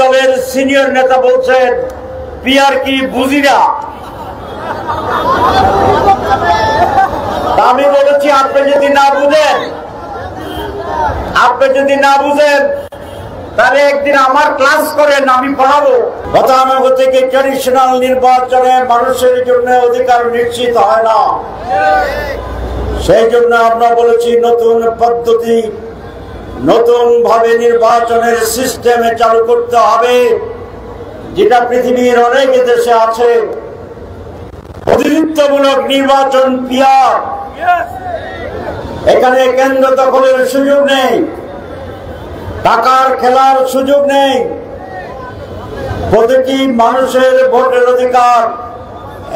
দলের সিনিয়র নেতা বলছেন পিআর কি বুঝি না। আমি বলেছি আপনি যদি না বুঝেন তাহলে একদিন আমার ক্লাস করেন, আমি পড়াবো। গতানুগতিক থেকে ট্র্যাডিশনাল নির্বাচনে মানুষের জন্য অধিকার নিশ্চিত হয় না, সেই জন্য আমরা বলেছি নতুন পদ্ধতি, নতুন ভাবে নির্বাচনের সিস্টেমে চালু করতে হবে, যেটা পৃথিবীর অনেক দেশে আছে। প্রতিনিধিত্বমূলক নির্বাচন পিআর, এখানে কেন্দ্র দখলের সুযোগ নেই, টাকার খেলার সুযোগ নেই। প্রতিটি মানুষের ভোটের অধিকার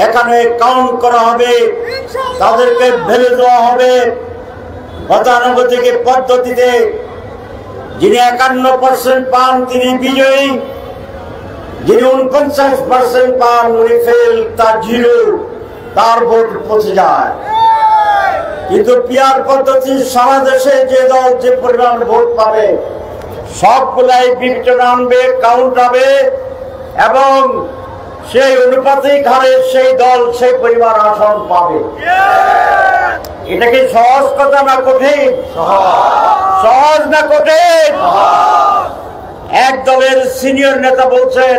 এখানে কাউন্ট করা হবে, তাদেরকে ভেবে দেওয়া হবে। গতানুগতিক পদ্ধতিতে যিনি 51% পান তিনি বিজয়ী, যিনি 49% পান উনি ফেল, তার জিরো, তার ভোট পৌঁছে যায়। কিন্তু পিআর পদ্ধতি সারা দেশে যে দল যে পরিমাণ ভোট পাবে সবগুলাই বিবেচনা আনবে, কাউন্ট হবে, এবং সেই অনুপাতিক হারে সেই দল সেই পরিমাণ আসন পাবে। এটা কি সহজ কথা না কঠিন? সহজ না কঠিন? এক দলের সিনিয়র নেতা বলছেন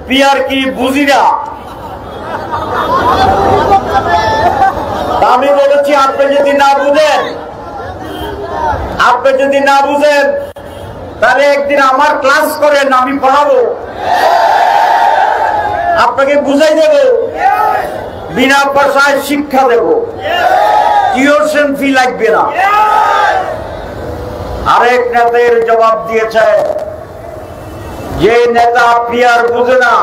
পিআর কি বুঝি না। আমি বলেছি আপনি যদি না বুঝেন তাহলে একদিন আমার ক্লাস করেন, আমি পড়াবো, আপনাকে বুঝাই দেব, বিনা পয়সায় শিক্ষা দেব, টিউশন ফি লাগবে না। আরেক নেতার জবাব দিয়েছে যে নেতা পিআর বুঝে না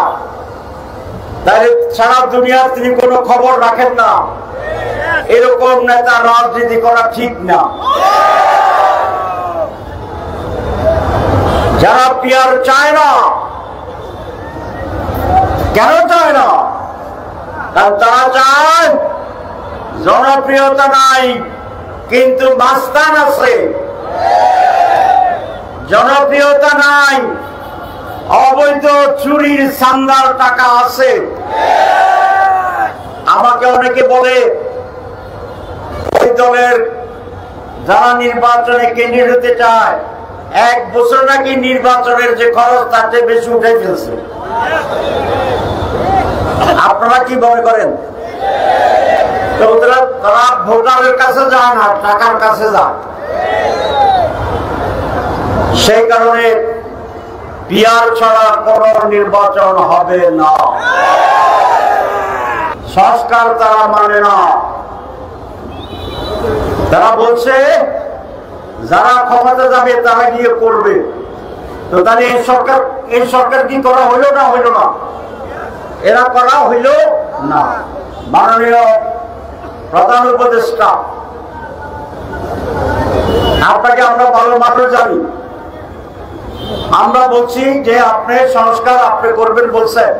তাহলে সারা দুনিয়ার তিনি কোনো খবর রাখেন না, এরকম নেতা রাজনীতি করা ঠিক না। যারা পিআর চায় না, কেন চায় না? কারণ তারা চায় জনপ্রিয়তা নাই কিন্তু মাস্তান আছে, জনপ্রিয়তা নাই অবৈধ চুরির চাঁদার টাকা আছে। আমাকে অনেকে বলে ওই দলের যারা নির্বাচনে কেন্দ্রীয় হতে চায় 1 বছর নাকি নির্বাচনের যে খরচ তার চেয়ে বেশি উঠে ফেলছে। আপনারা কি মনে করেন? তারা ভোটারের কাছে যায় না, টাকার কাছে যায়। সেই কারণে পিআর ছাড়া কোন নির্বাচন হবে না। সংস্কার তারা মানে না। তারা বলছে যারা ক্ষমতা যাবে তারা গিয়ে করবে। তো তাহলে এই সরকার কি করা হইল না? এরা করা হইল না। মাননীয় প্রধান উপদেষ্টা, আপনাকে আমরা ভালো মানুষ জানি, আমরা বলছি যে আপনি সংস্কার আপনি করবেন বলছেন,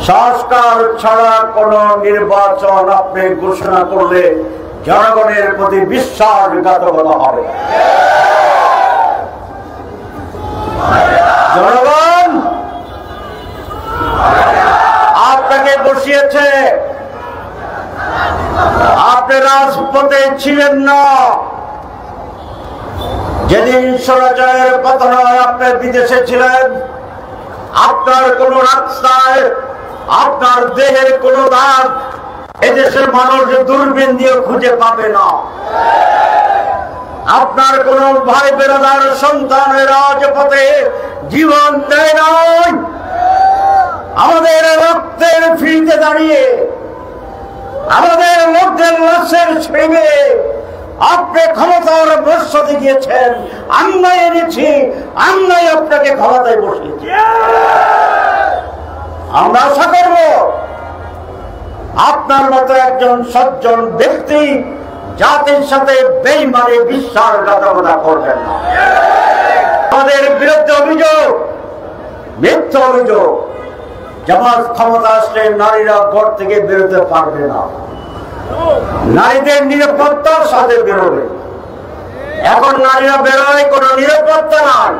সংস্কার ছাড়া কোন নির্বাচন আপনি ঘোষণা করলে জনগণের প্রতি বিশ্বাসঘাতকতা হবে। জনগণ আপনাকে বসিয়েছে, আপনি রাজপথে ছিলেন না। যেদিন স্বৈরাচারের পতন হয় আপনি বিদেশে ছিলেন। আপনার কোন রাস্তায় আপনার দেহের কোন দাগ এদেশের মানুষ দূরবীন দিয়ে খুঁজে পাবে না। আপনার কোন ভাই বেরাদার সন্তানের রাজপথে জীবন দেয় নাই। আমাদের রক্তের ফিরিতে দাঁড়িয়ে, আমাদের লোকদের লাশের ছেড়ে আপনি ক্ষমতার বর্ষতে গিয়েছেন। আমরাই এনেছি, আমরাই আপনাকে ক্ষমতায় বসিয়েছি। আমরা আশা করব আপনার মতো একজন সজ্জন ব্যক্তি জাতির সাথে বেঈমানি বিশ্বাসঘাতকতা করবেন না। আমাদের বিরুদ্ধে অভিযোগ, মিথ্যা অভিযোগ, জামাত ক্ষমতা আসলে নারীরা ঘর থেকে বেরোতে পারবে না, নারীদের নিরাপত্তার সাথে বেরোবে। এখন নারীরা বেরোয়, কোন নিরাপত্তা নাই।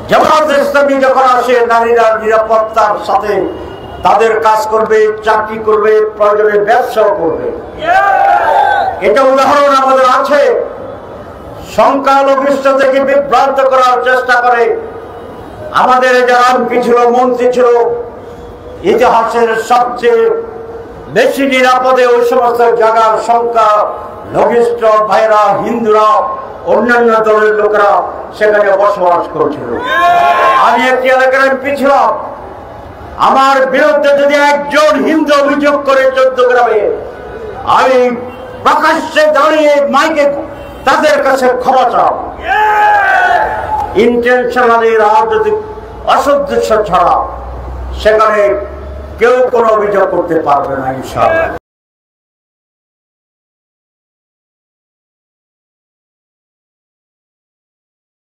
জামায়াতে ইসলামী যখন আসে নারীরা নিরাপত্তার সাথে তাদের কাজ করবে, চাকরি করবে, প্রয়োজনে ব্যবসাও করবে। এটা উদাহরণ আমাদের আছে। সংখ্যালঘিষ্ঠদেরকে বিভ্রান্ত করার চেষ্টা করে আমাদের যারা এমপি ছিল, মন্ত্রী ছিল, ইতিহাসের সবচেয়ে বেশি নিরাপদে ওই সমস্ত জায়গার সংখ্যালঘিষ্ঠ ভাইরা, হিন্দুরা, অন্যান্য দলের লোকেরা সেখানে বসবাস করছিল। আমি একটি এলাকার এমপি ছিলাম। আমার বিরুদ্ধে যদি একজন হিন্দু অভিযোগ করে 14 গ্রামে, আমি প্রকাশ্যে দাঁড়িয়ে মাইকে তাদের কাছে ক্ষমা চাও। ইন্টেনশনালি রাজনৈতিক অসদুদ্দেশ্য ছাড়া সেখানে কেউ কোনো অভিযোগ করতে পারবে না ইনশাআল্লাহ।